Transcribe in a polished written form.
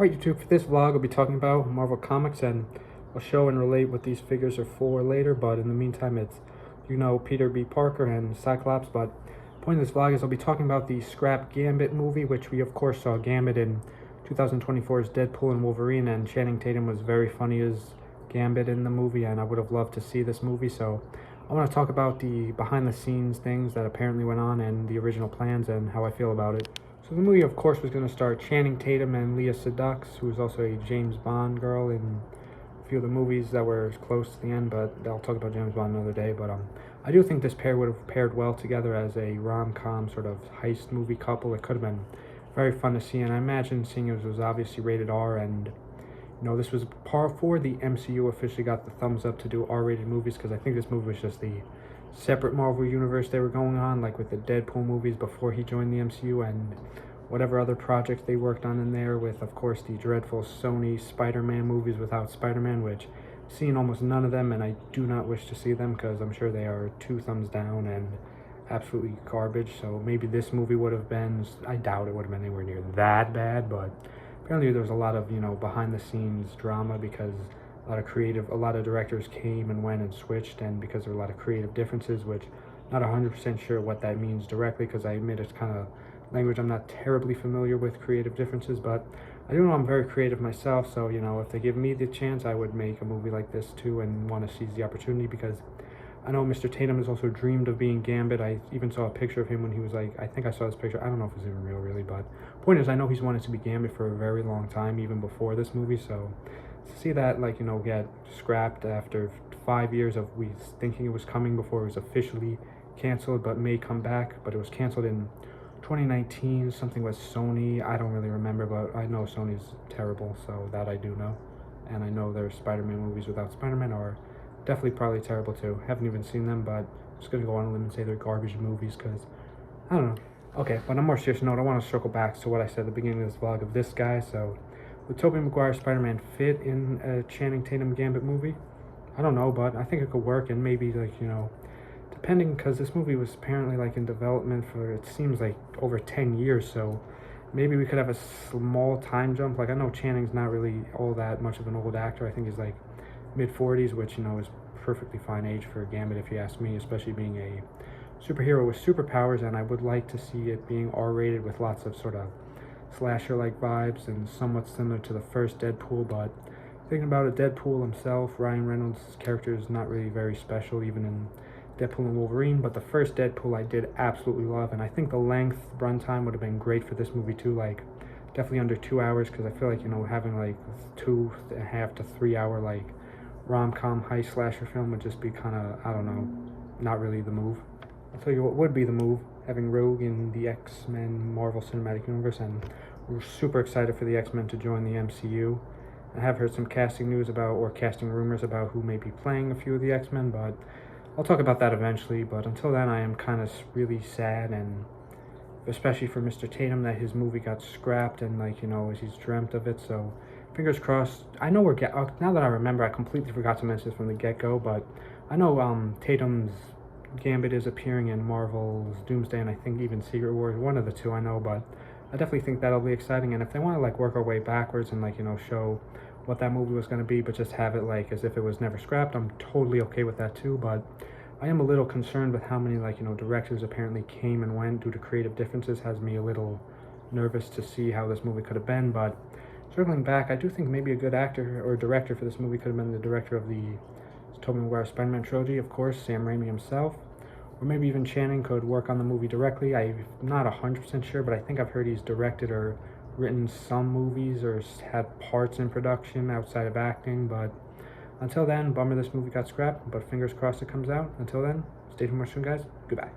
Alright YouTube, for this vlog I'll be talking about Marvel Comics, and I'll show and relate what these figures are for later, but in the meantime it's, Peter B. Parker and Cyclops. But the point of this vlog is I'll be talking about the scrap Gambit movie, which we of course saw Gambit in 2024's Deadpool and Wolverine, and Channing Tatum was very funny as Gambit in the movie, and I would have loved to see this movie. So I want to talk about the behind the scenes things that apparently went on and the original plans and how I feel about it. So the movie, of course, was going to star Channing Tatum and Leah Sedux, who was also a James Bond girl in a few of the movies that were close to the end, but I'll talk about James Bond another day. But I do think this pair would have paired well together as a rom-com sort of heist movie couple. It could have been very fun to see, and I imagine, seeing as it was obviously rated R, and this was par for the MCU officially got the thumbs up to do R-rated movies, because I think this movie was just the separate Marvel universe they were going on, like with the Deadpool movies before he joined the MCU, and whatever other projects they worked on in there, with of course the dreadful Sony Spider-Man movies without Spider-Man, which I've seen almost none of them and I do not wish to see them, because I'm sure they are 2 thumbs down and absolutely garbage. So maybe this movie would have been, I doubt it would have been anywhere near that bad, but apparently there was a lot of behind the scenes drama, because a lot of directors came and went and switched, and because there were a lot of creative differences, which not 100% sure what that means directly, because I admit it's kind of language I'm not terribly familiar with, creative differences, but I do know I'm very creative myself. So if they give me the chance, I would make a movie like this too, and want to seize the opportunity, because I know Mr. Tatum has also dreamed of being Gambit. I even saw a picture of him when he was like, I think I saw this picture, I don't know if it's even real really, but point is, I know he's wanted to be Gambit for a very long time, even before this movie. So to see that get scrapped after 5 years of we thinking it was coming before it was officially canceled, but may come back, but it was canceled in 2019, something with Sony. I don't really remember, but I know Sony's terrible, so that I do know. And I know their Spider-Man movies without Spider-Man are definitely probably terrible too. Haven't even seen them, but I'm just gonna go on a limb and say they're garbage movies, because I don't know. Okay, but on a more serious note, I want to circle back to what I said at the beginning of this vlog of this guy. So would Tobey Maguire's Spider-Man fit in a Channing Tatum Gambit movie? I don't know, but I think it could work, and maybe depending, because this movie was apparently in development for, it seems like, over 10 years, so maybe we could have a small time jump. I know Channing's not really all that much of an old actor. I think he's mid-40s, which is perfectly fine age for Gambit if you ask me, especially being a superhero with superpowers. And I would like to see it being R-rated with lots of sort of slasher-like vibes and somewhat similar to the first Deadpool. But thinking about it, Deadpool himself, Ryan Reynolds' character is not really very special, even in Deadpool and Wolverine. But the first Deadpool I did absolutely love, and I think the length, runtime would have been great for this movie too, definitely under 2 hours, because I feel having 2.5 to 3 hour rom-com heist slasher film would just be kind of, I don't know, not really the move. I'll tell you what would be the move: having Rogue in the X-Men Marvel Cinematic Universe, and we're super excited for the X-Men to join the MCU. I have heard some casting news about, or casting rumors about, who may be playing a few of the X-Men, but I'll talk about that eventually. But until then, I am kind of really sad, and especially for Mr. Tatum, that his movie got scrapped, and he's dreamt of it. So fingers crossed. I know now that I remember, I completely forgot to mention this from the get-go, but I know Tatum's Gambit is appearing in Marvel's Doomsday, and I think even Secret Wars, one of the two I know. But I definitely think that'll be exciting, and if they want to work our way backwards and show what that movie was going to be, but just have it as if it was never scrapped, I'm totally okay with that too. But I am a little concerned with how many directors apparently came and went due to creative differences. Has me a little nervous to see how this movie could have been. But circling back, I do think maybe a good actor or director for this movie could have been the director of the Tobey Maguire Spider-Man trilogy, of course, Sam Raimi himself, or maybe even Channing could work on the movie directly. I'm not 100% sure, but I think I've heard he's directed or written some movies or had parts in production outside of acting. But until then, bummer this movie got scrapped, but fingers crossed it comes out. Until then, stay tuned more soon, guys. Goodbye.